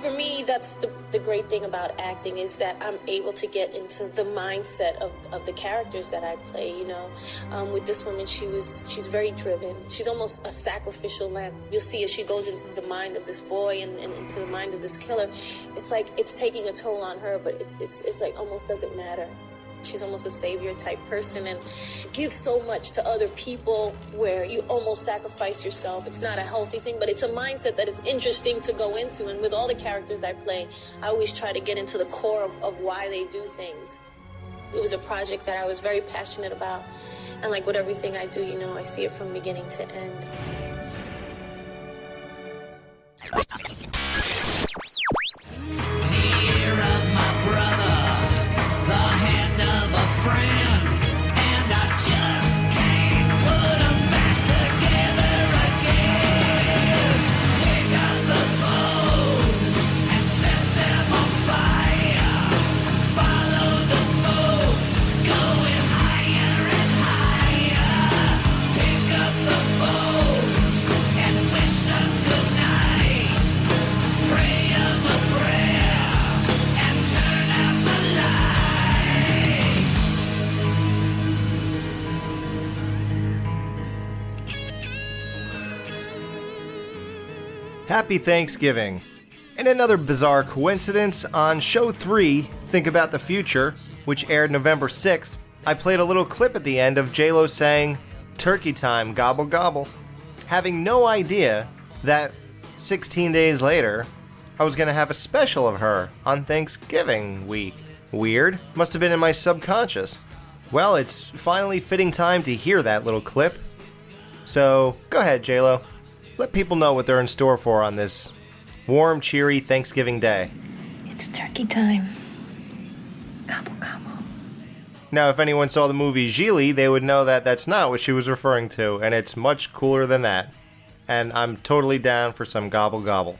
For me, that's the great thing about acting, is that I'm able to get into the mindset of the characters that I play, you know. With this woman, she's very driven. She's almost a sacrificial lamb. You'll see as she goes into the mind of this boy and into the mind of this killer, it's like it's taking a toll on her, but it's like almost doesn't matter. She's almost a savior type person and gives so much to other people where you almost sacrifice yourself. It's not a healthy thing, but it's a mindset that is interesting to go into. And with all the characters I play, I always try to get into the core of why they do things. It was a project that I was very passionate about. And like with everything I do, you know, I see it from beginning to end. Happy Thanksgiving. In another bizarre coincidence, on Show 3, Think About the Future, which aired November 6th, I played a little clip at the end of J-Lo saying, "Turkey time, gobble gobble," having no idea that 16 days later, I was going to have a special of her on Thanksgiving week. Weird. Must have been in my subconscious. Well, it's finally fitting time to hear that little clip. So, go ahead, J-Lo. Let people know what they're in store for on this warm, cheery Thanksgiving day. It's turkey time. Gobble, gobble. Now, if anyone saw the movie Gigli, they would know that that's not what she was referring to, and it's much cooler than that. And I'm totally down for some gobble gobble.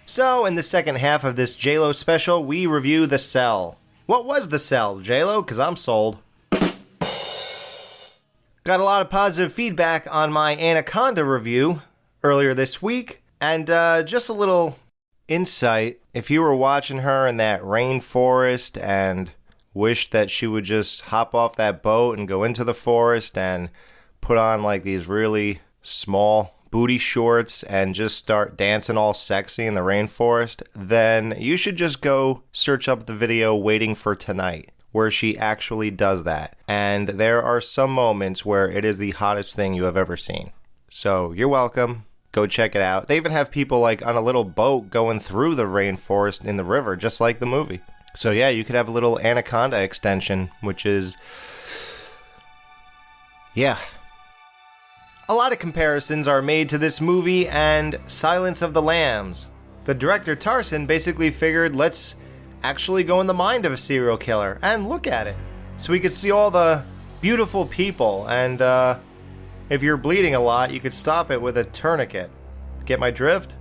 So, in the second half of this J-Lo special, we review The Cell. What was The Cell, J-Lo? Because I'm sold. Got a lot of positive feedback on my Anaconda review earlier this week, and just a little insight. If you were watching her in that rainforest and wished that she would just hop off that boat and go into the forest and put on like these really small booty shorts and just start dancing all sexy in the rainforest, then you should just go search up the video Waiting for Tonight, where she actually does that. And there are some moments where it is the hottest thing you have ever seen. So you're welcome. Go check it out. They even have people like on a little boat going through the rainforest in the river, just like the movie. So yeah, you could have a little Anaconda extension, which is... yeah. A lot of comparisons are made to this movie and Silence of the Lambs. The director Tarsem basically figured, let's actually go in the mind of a serial killer and look at it. So we could see all the beautiful people, and if you're bleeding a lot, you could stop it with a tourniquet. Get my drift?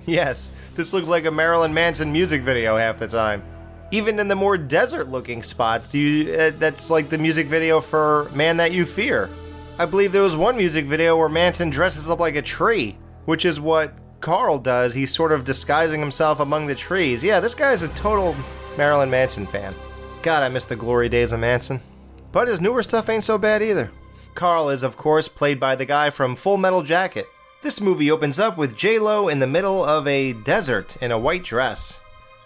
Yes, this looks like a Marilyn Manson music video half the time. Even in the more desert-looking spots, that's like the music video for Man That You Fear. I believe there was one music video where Manson dresses up like a tree, which is what Carl does. He's sort of disguising himself among the trees. Yeah, this guy's a total Marilyn Manson fan. God, I miss the glory days of Manson. But his newer stuff ain't so bad either. Carl is, of course, played by the guy from Full Metal Jacket. This movie opens up with J-Lo in the middle of a desert in a white dress.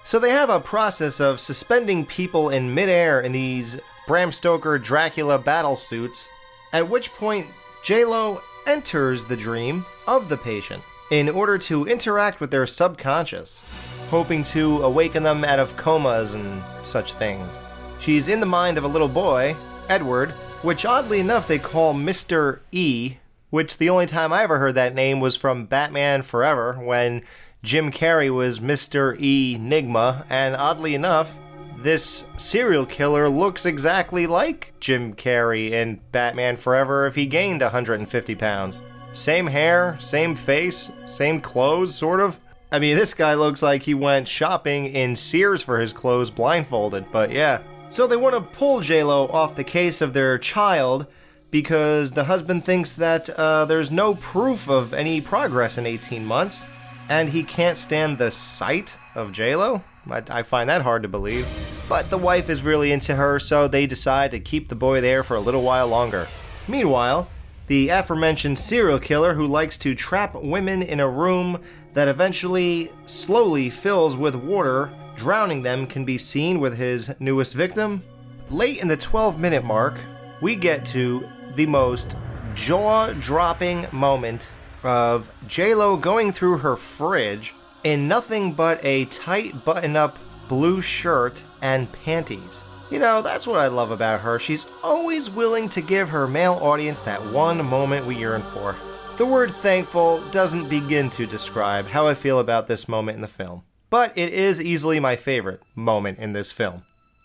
So they have a process of suspending people in midair in these Bram Stoker Dracula battle suits, at which point J-Lo enters the dream of the patient in order to interact with their subconscious, hoping to awaken them out of comas and such things. She's in the mind of a little boy, Edward, which oddly enough they call Mr. E, which the only time I ever heard that name was from Batman Forever, when Jim Carrey was Mr. Enigma, and oddly enough, this serial killer looks exactly like Jim Carrey in Batman Forever if he gained 150 pounds. Same hair, same face, same clothes, sort of. I mean, this guy looks like he went shopping in Sears for his clothes blindfolded, but yeah. So they want to pull J-Lo off the case of their child because the husband thinks that there's no proof of any progress in 18 months, and he can't stand the sight of J-Lo. I find that hard to believe. But the wife is really into her, so they decide to keep the boy there for a little while longer. Meanwhile, the aforementioned serial killer who likes to trap women in a room that eventually slowly fills with water, drowning them, can be seen with his newest victim. Late in the 12-minute mark, we get to the most jaw-dropping moment of J-Lo going through her fridge in nothing but a tight button-up blue shirt and panties. You know, that's what I love about her. She's always willing to give her male audience that one moment we yearn for. The word thankful doesn't begin to describe how I feel about this moment in the film, but it is easily my favorite moment in this film.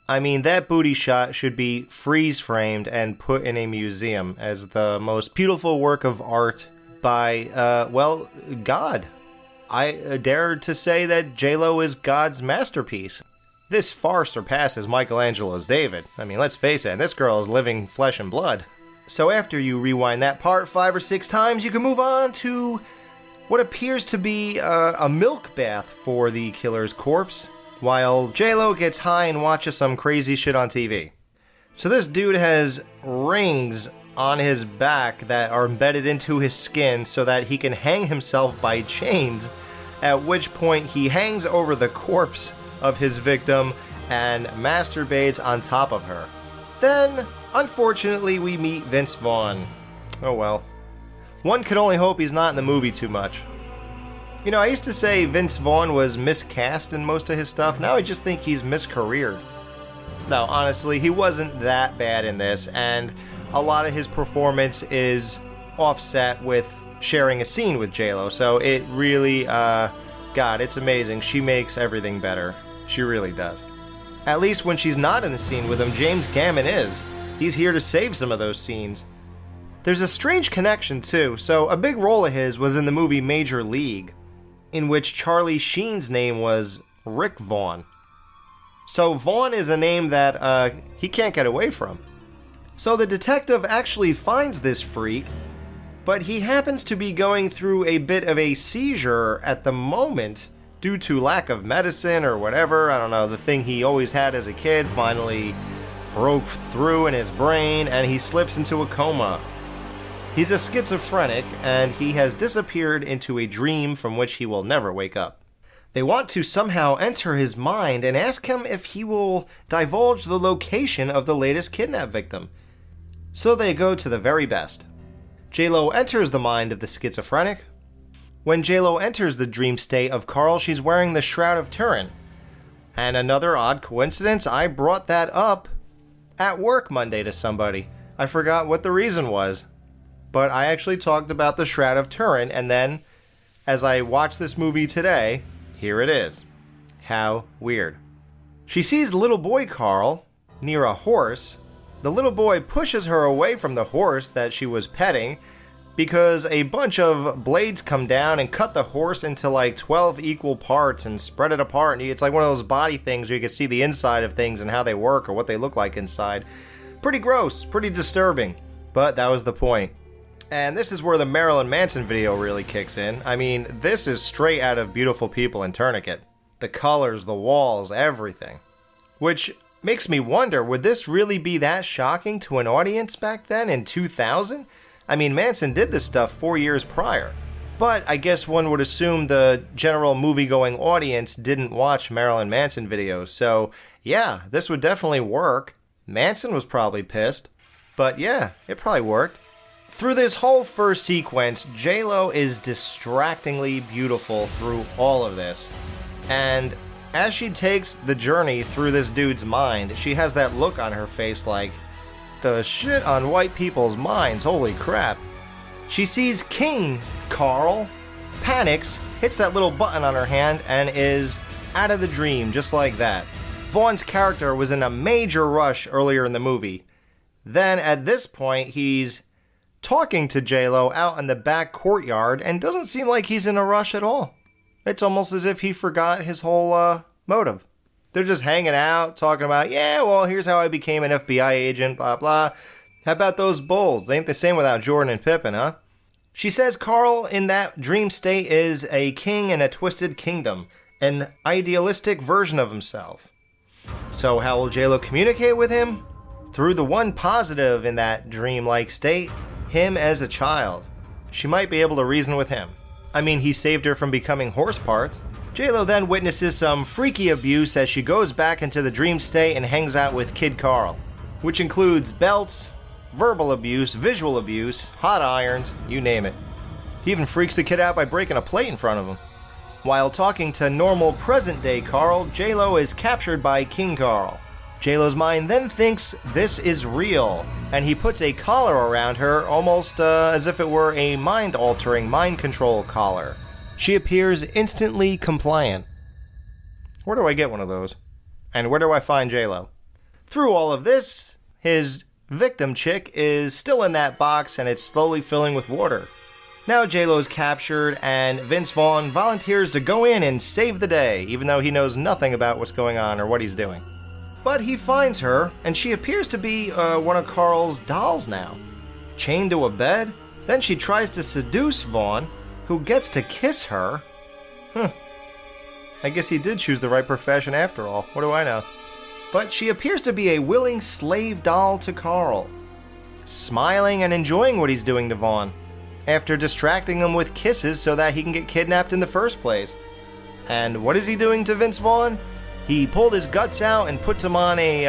I mean, that booty shot should be freeze-framed and put in a museum as the most beautiful work of art by, God. I dare to say that J-Lo is God's masterpiece. This far surpasses Michelangelo's David. I mean, let's face it, this girl is living flesh and blood. So after you rewind that part 5 or 6 times, you can move on to what appears to be a milk bath for the killer's corpse, while J-Lo gets high and watches some crazy shit on TV. So this dude has rings on his back that are embedded into his skin so that he can hang himself by chains, at which point he hangs over the corpse of his victim and masturbates on top of her. Then, unfortunately, we meet Vince Vaughn. Oh well. One could only hope he's not in the movie too much. You know, I used to say Vince Vaughn was miscast in most of his stuff. Now I just think he's miscareered. No, honestly, he wasn't that bad in this, and a lot of his performance is offset with sharing a scene with J-Lo, so it really, God, it's amazing. She makes everything better. She really does. At least when she's not in the scene with him, James Gammon is. He's here to save some of those scenes. There's a strange connection, too. So, a big role of his was in the movie Major League, in which Charlie Sheen's name was Rick Vaughn. So, Vaughn is a name that he can't get away from. So, the detective actually finds this freak, but he happens to be going through a bit of a seizure at the moment due to lack of medicine or whatever. I don't know, the thing he always had as a kid finally broke through in his brain and he slips into a coma. He's a schizophrenic and he has disappeared into a dream from which he will never wake up. They want to somehow enter his mind and ask him if he will divulge the location of the latest kidnap victim. So they go to the very best. J-Lo enters the mind of the schizophrenic. When J-Lo enters the dream state of Carl, she's wearing the Shroud of Turin. And another odd coincidence, I brought that up at work Monday to somebody. I forgot what the reason was. But I actually talked about the Shroud of Turin, and then, as I watched this movie today, here it is. How weird. She sees little boy Carl near a horse. The little boy pushes her away from the horse that she was petting, because a bunch of blades come down and cut the horse into like 12 equal parts and spread it apart. And it's like one of those body things where you can see the inside of things and how they work or what they look like inside. Pretty gross, pretty disturbing, but that was the point. And this is where the Marilyn Manson video really kicks in. I mean, this is straight out of Beautiful People in Tourniquet. The colors, the walls, everything. Which makes me wonder, would this really be that shocking to an audience back then in 2000? I mean, Manson did this stuff 4 years prior. But I guess one would assume the general movie-going audience didn't watch Marilyn Manson videos. So, yeah, this would definitely work. Manson was probably pissed. But yeah, it probably worked. Through this whole first sequence, J-Lo is distractingly beautiful through all of this. And as she takes the journey through this dude's mind, she has that look on her face like, the shit on white people's minds, holy crap. She sees King Carl, panics, hits that little button on her hand, and is out of the dream just like that. Vaughn's character was in a major rush earlier in the movie. Then at this point, he's talking to J-Lo out in the back courtyard and doesn't seem like he's in a rush at all. It's almost as if he forgot his whole motive. They're just hanging out, talking about, yeah, well, here's how I became an FBI agent, blah, blah. How about those Bulls? They ain't the same without Jordan and Pippen, huh? She says Carl in that dream state is a king in a twisted kingdom, an idealistic version of himself. So how will JLo communicate with him? Through the one positive in that dreamlike state, him as a child. She might be able to reason with him. I mean, he saved her from becoming horse parts. JLo then witnesses some freaky abuse as she goes back into the dream state and hangs out with Kid Carl, which includes belts, verbal abuse, visual abuse, hot irons, you name it. He even freaks the kid out by breaking a plate in front of him. While talking to normal present-day Carl, JLo is captured by King Carl. JLo's mind then thinks this is real, and he puts a collar around her almost as if it were a mind-altering mind control collar. She appears instantly compliant. Where do I get one of those? And where do I find JLo? Through all of this, his victim chick is still in that box and it's slowly filling with water. Now JLo is captured and Vince Vaughn volunteers to go in and save the day, even though he knows nothing about what's going on or what he's doing. But he finds her, and she appears to be one of Carl's dolls now. Chained to a bed, then she tries to seduce Vaughn, who gets to kiss her. I guess he did choose the right profession after all, what do I know? But she appears to be a willing slave doll to Carl, smiling and enjoying what he's doing to Vaughn, after distracting him with kisses so that he can get kidnapped in the first place. And what is he doing to Vince Vaughn? He pulled his guts out and puts him on a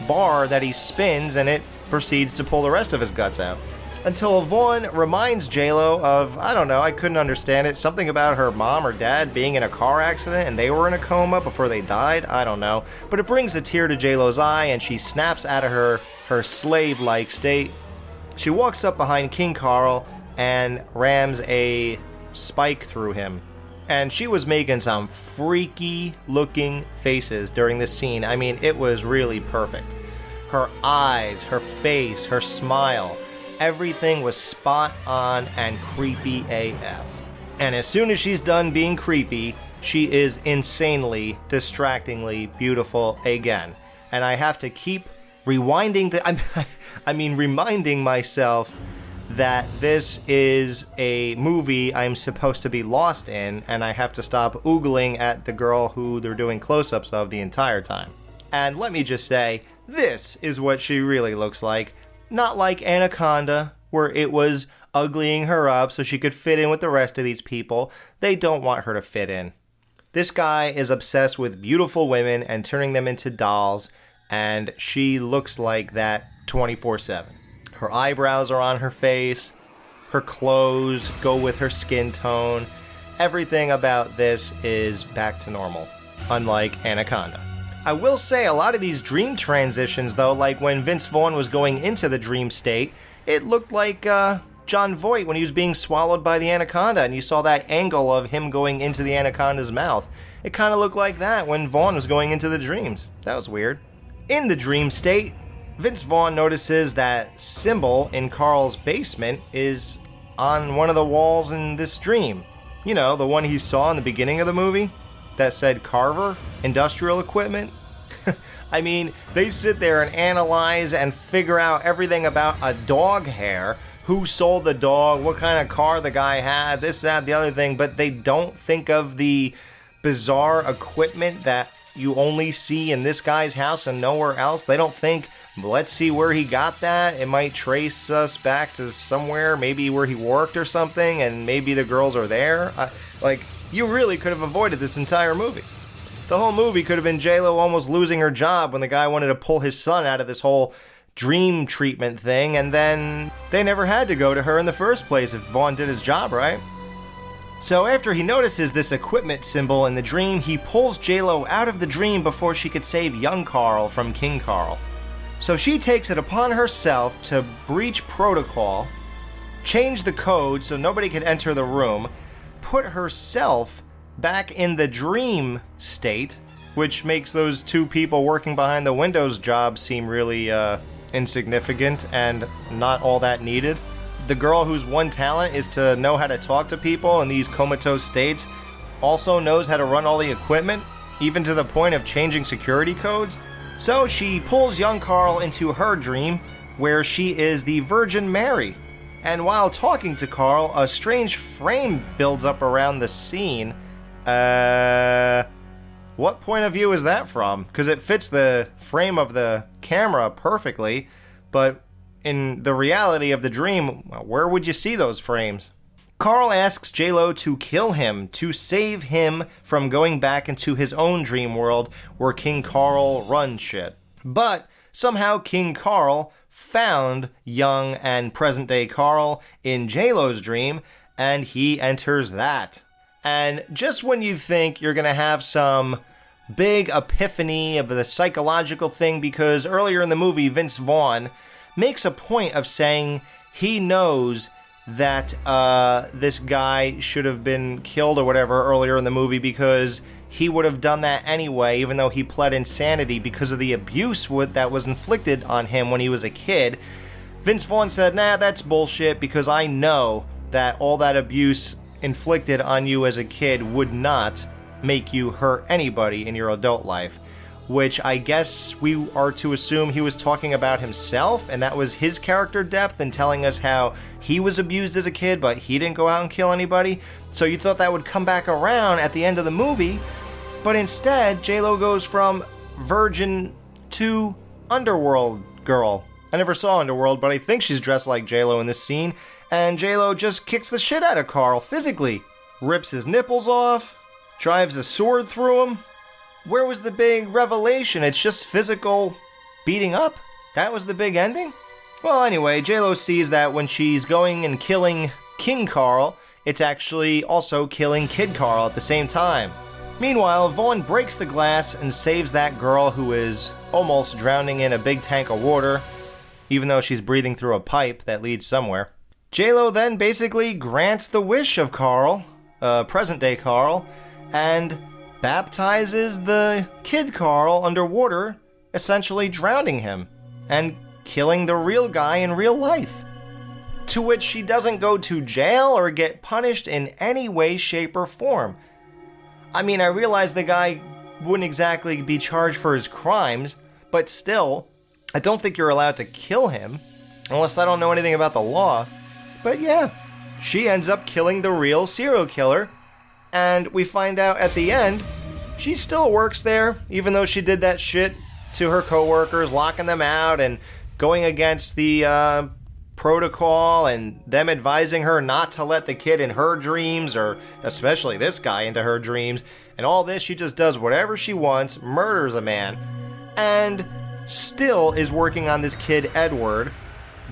bar that he spins, and it proceeds to pull the rest of his guts out. Until Vaughn reminds JLo of, I don't know, I couldn't understand it, something about her mom or dad being in a car accident and they were in a coma before they died, I don't know. But it brings a tear to JLo's eye and she snaps out of her slave-like state. She walks up behind King Carl and rams a spike through him. And she was making some freaky looking faces during this scene. I mean, it was really perfect. Her eyes, her face, her smile, everything was spot on and creepy AF. And as soon as she's done being creepy, she is insanely, distractingly beautiful again. And I have to keep reminding myself that this is a movie I'm supposed to be lost in, and I have to stop oogling at the girl who they're doing close-ups of the entire time. And let me just say, this is what she really looks like. Not like Anaconda, where it was uglying her up so she could fit in with the rest of these people. They don't want her to fit in. This guy is obsessed with beautiful women and turning them into dolls, and she looks like that 24/7. Her eyebrows are on her face, her clothes go with her skin tone. Everything about this is back to normal, unlike Anaconda. I will say a lot of these dream transitions, though, like when Vince Vaughn was going into the dream state, it looked like Jon Voight when he was being swallowed by the Anaconda, and you saw that angle of him going into the Anaconda's mouth. It kind of looked like that when Vaughn was going into the dreams. That was weird. In the dream state, Vince Vaughn notices that symbol in Carl's basement is on one of the walls in this dream. You know, the one he saw in the beginning of the movie that said Carver, industrial equipment. I mean, they sit there and analyze and figure out everything about a dog hair, who sold the dog, what kind of car the guy had, this, that, the other thing, but they don't think of the bizarre equipment that you only see in this guy's house and nowhere else. They don't think, let's see where he got that. It might trace us back to somewhere, maybe where he worked or something, and maybe the girls are there. You really could have avoided this entire movie. The whole movie could have been JLo almost losing her job when the guy wanted to pull his son out of this whole dream treatment thing, and then they never had to go to her in the first place if Vaughn did his job right. So after he notices this equipment symbol in the dream, he pulls JLo out of the dream before she could save young Carl from King Carl. So she takes it upon herself to breach protocol, change the code so nobody could enter the room, put herself back in the dream state, which makes those two people working behind the windows job seem really insignificant and not all that needed. The girl whose one talent is to know how to talk to people in these comatose states also knows how to run all the equipment, even to the point of changing security codes. So she pulls young Carl into her dream, where she is the Virgin Mary. And while talking to Carl, a strange frame builds up around the scene. What point of view is that from? Because it fits the frame of the camera perfectly, but in the reality of the dream, where would you see those frames? Carl asks J-Lo to kill him, to save him from going back into his own dream world where King Carl runs shit. But somehow King Carl found young and present-day Carl in J-Lo's dream, and he enters that. And just when you think you're going to have some big epiphany of the psychological thing, because earlier in the movie, Vince Vaughn makes a point of saying he knows that this guy should have been killed or whatever earlier in the movie because he would have done that anyway, even though he pled insanity because of the abuse that was inflicted on him when he was a kid. Vince Vaughn said, nah, that's bullshit, because I know that all that abuse inflicted on you as a kid would not make you hurt anybody in your adult life. Which I guess we are to assume he was talking about himself, and that was his character depth and telling us how he was abused as a kid, but he didn't go out and kill anybody. So you thought that would come back around at the end of the movie, but instead, J-Lo goes from virgin to underworld girl. I never saw Underworld, but I think she's dressed like J-Lo in this scene, and J-Lo just kicks the shit out of Carl physically. Rips his nipples off, drives a sword through him. Where was the big revelation? It's just physical beating up? That was the big ending? Well, anyway, J-Lo sees that when she's going and killing King Carl, it's actually also killing Kid Carl at the same time. Meanwhile, Vaughn breaks the glass and saves that girl who is almost drowning in a big tank of water, even though she's breathing through a pipe that leads somewhere. J-Lo then basically grants the wish of Carl, present-day Carl, and baptizes the Kid Carl underwater, essentially drowning him and killing the real guy in real life. To which she doesn't go to jail or get punished in any way, shape, or form. I mean, I realize the guy wouldn't exactly be charged for his crimes, but still, I don't think you're allowed to kill him, unless I don't know anything about the law. But yeah, she ends up killing the real serial killer, and we find out at the end, she still works there, even though she did that shit to her coworkers, locking them out and going against the protocol and them advising her not to let the kid in her dreams, or especially this guy, into her dreams. And all this, she just does whatever she wants, murders a man, and still is working on this kid Edward,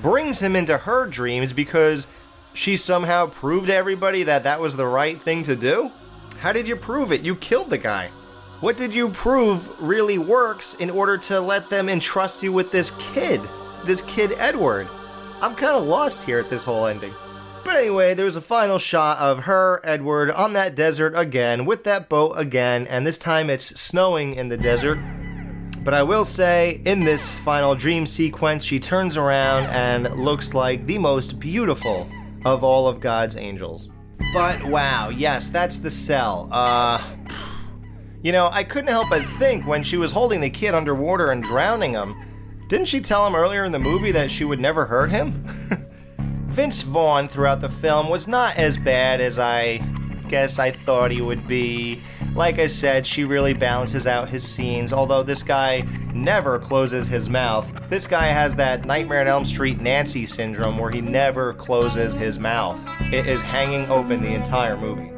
brings him into her dreams because she somehow proved to everybody that that was the right thing to do? How did you prove it? You killed the guy. What did you prove really works in order to let them entrust you with this kid Edward? I'm kind of lost here at this whole ending. But anyway, there's a final shot of her, Edward, on that desert again, with that boat again, and this time it's snowing in the desert. But I will say, in this final dream sequence, she turns around and looks like the most beautiful of all of God's angels. But wow, yes, that's the cell. You know, I couldn't help but think when she was holding the kid underwater and drowning him, didn't she tell him earlier in the movie that she would never hurt him? Vince Vaughn throughout the film was not as bad as I guess I thought he would be. Like I said, she really balances out his scenes, although this guy never closes his mouth. This guy has that Nightmare on Elm Street Nancy syndrome where he never closes his mouth. It is hanging open the entire movie.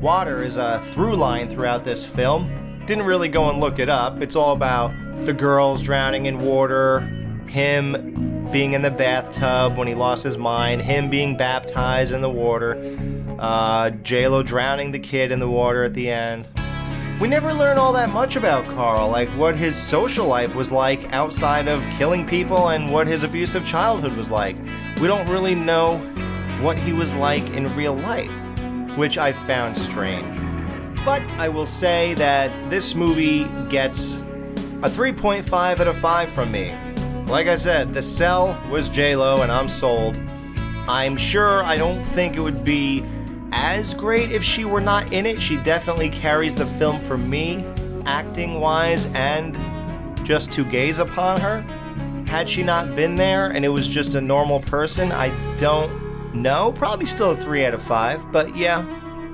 Water is a through line throughout this film. Didn't really go and look it up. It's all about the girls drowning in water, him being in the bathtub when he lost his mind, him being baptized in the water, J-Lo drowning the kid in the water at the end. We never learn all that much about Carl, like what his social life was like outside of killing people and what his abusive childhood was like. We don't really know what he was like in real life, which I found strange. But I will say that this movie gets a 3.5 out of 5 from me. Like I said, the cell was J-Lo and I'm sold. I'm sure I don't think it would be as great if she were not in it. She definitely carries the film for me, acting-wise and just to gaze upon her. Had she not been there and it was just a normal person, I don't know. Probably still a 3 out of 5, but yeah,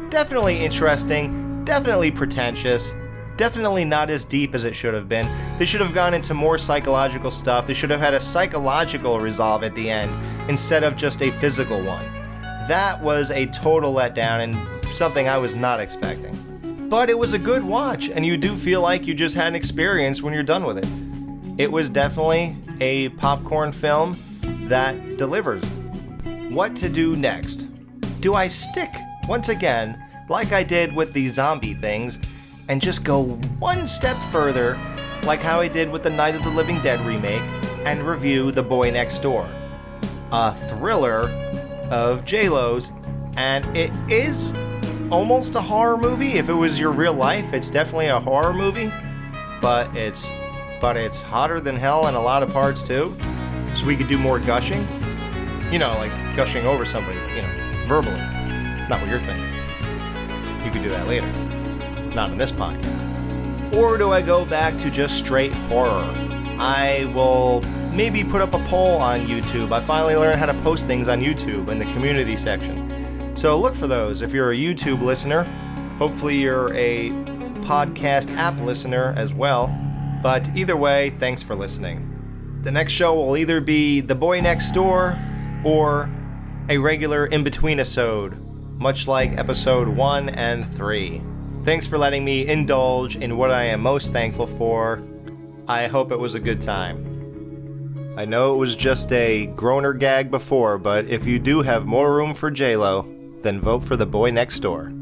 definitely interesting, definitely pretentious, definitely not as deep as it should have been. They should have gone into more psychological stuff. They should have had a psychological resolve at the end instead of just a physical one. That was a total letdown and something I was not expecting. But it was a good watch, and you do feel like you just had an experience when you're done with it. It was definitely a popcorn film that delivers. What to do next? Do I stick, once again, like I did with the zombie things, and just go one step further, like how I did with the Night of the Living Dead remake, and review The Boy Next Door? A thriller of J-Lo's, and it is almost a horror movie. If it was your real life, it's definitely a horror movie, but it's hotter than hell in a lot of parts too. So we could do more gushing, like gushing over somebody, verbally. Not what you're thinking. You could do that later, not in this podcast. Or do I go back to just straight horror? I will maybe put up a poll on YouTube. I finally learned how to post things on YouTube in the community section. So look for those if you're a YouTube listener. Hopefully you're a podcast app listener as well. But either way, thanks for listening. The next show will either be The Boy Next Door or a regular in-between-isode, much like episode 1 and 3. Thanks for letting me indulge in what I am most thankful for. I hope it was a good time. I know it was just a groaner gag before, but if you do have more room for J-Lo, then vote for The Boy Next Door.